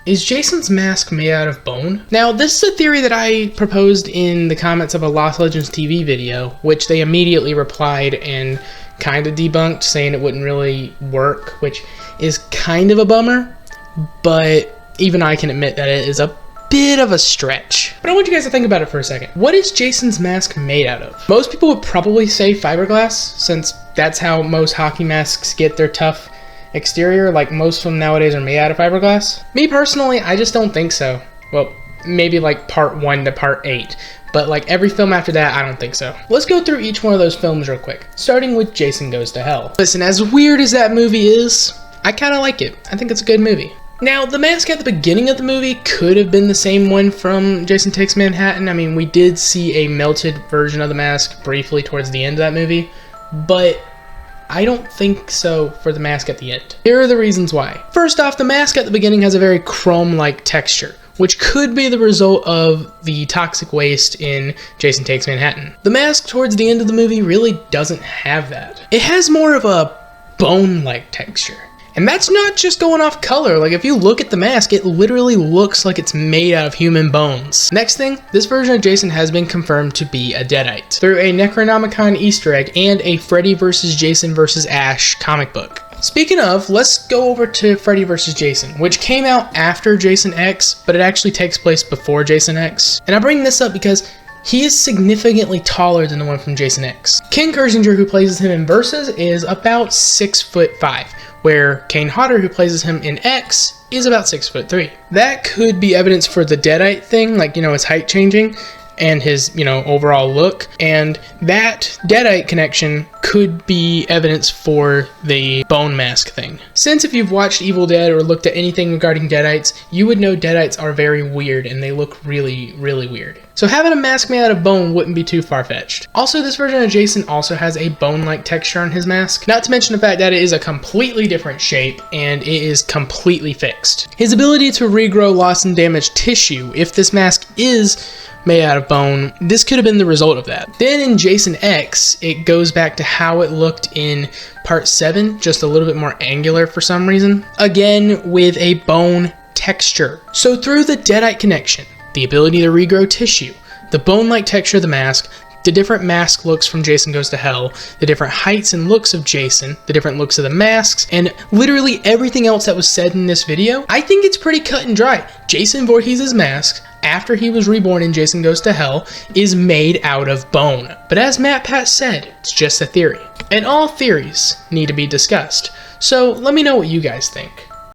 Is Jason's mask made out of bone? Now, this is a theory that I proposed in the comments of a Lost Legends TV video, which they immediately replied and kind of debunked, saying it wouldn't really work, which is kind of a bummer, but even I can admit that it is a bit of a stretch. But I want you guys to think about it for a second. What is Jason's mask made out of? Most people would probably say fiberglass, since that's how most hockey masks get their tough exterior. Like, most of them nowadays are made out of fiberglass. Me personally, I just don't think so. Well, maybe like part 1 to part 8, but like every film after that, I don't think so. Let's go through each one of those films real quick, starting with Jason Goes to Hell. Listen, as weird as that movie is, I kind of like it. I think it's a good movie. Now, the mask at the beginning of the movie could have been the same one from Jason Takes Manhattan. I mean, we did see a melted version of the mask briefly towards the end of that movie, but I don't think so for the mask at the end. Here are the reasons why. First off, the mask at the beginning has a very chrome-like texture, which could be the result of the toxic waste in Jason Takes Manhattan. The mask towards the end of the movie really doesn't have that. It has more of a bone-like texture. And that's not just going off color. Like, if you look at the mask, it literally looks like it's made out of human bones. Next thing, this version of Jason has been confirmed to be a Deadite through a Necronomicon Easter egg and a Freddy vs. Jason vs. Ash comic book. Speaking of, let's go over to Freddy vs. Jason, which came out after Jason X, but it actually takes place before Jason X. And I bring this up because he is significantly taller than the one from Jason X. Ken Kirzinger, who plays him in Versus, is about 6'5", where Kane Hodder, who plays him in X, is about 6'3". That could be evidence for the Deadite thing, like, you know, his height changing and his, you know, overall look. And that Deadite connection could be evidence for the bone mask thing. Since if you've watched Evil Dead or looked at anything regarding Deadites, you would know Deadites are very weird and they look really, really weird. So having a mask made out of bone wouldn't be too far-fetched. Also, this version of Jason also has a bone-like texture on his mask, not to mention the fact that it is a completely different shape and it is completely fixed. His ability to regrow lost and damaged tissue, if this mask is made out of bone, this could have been the result of that. Then in Jason X, it goes back to how it looked in part 7, just a little bit more angular for some reason. Again, with a bone texture. So through the Deadite connection, the ability to regrow tissue, the bone-like texture of the mask, the different mask looks from Jason Goes to Hell, the different heights and looks of Jason, the different looks of the masks, and literally everything else that was said in this video, I think it's pretty cut and dry. Jason Voorhees' mask, after he was reborn in Jason Goes to Hell, is made out of bone. But as MatPat said, it's just a theory. And all theories need to be discussed. So let me know what you guys think.